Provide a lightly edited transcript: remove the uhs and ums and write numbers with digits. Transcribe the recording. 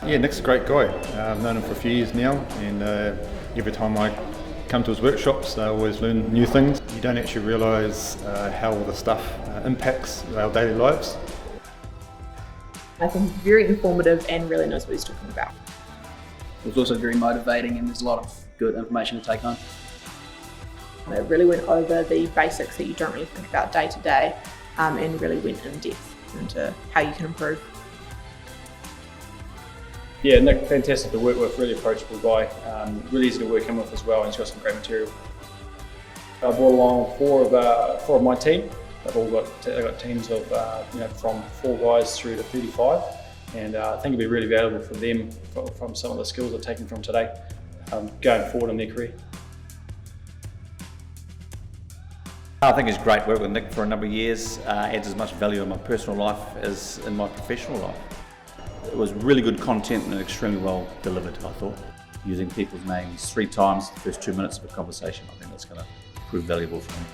Yeah, Nick's a great guy. I've known him for a few years now, and every time I come to his workshops, I always learn new things. You don't actually realise how all the stuff impacts our daily lives. I think very informative and really knows what he's talking about. It was also very motivating, and there's a lot of good information to take home. It really went over the basics that you don't really think about day to day, and really went in depth into how you can improve. Yeah, Nick, fantastic to work with, really approachable guy, really easy to work in with as well, and he's got some great material. I brought along four of my team. They've got teams of from 4 guys through to 35, and I think it'll be really valuable for them from some of the skills they're taking from today going forward in their career. I think it's great work with Nick for a number of years, adds as much value in my personal life as in my professional life. It was really good content and extremely well delivered, I thought. Using people's names 3 times the first 2 minutes of a conversation, I think that's going to prove valuable for me.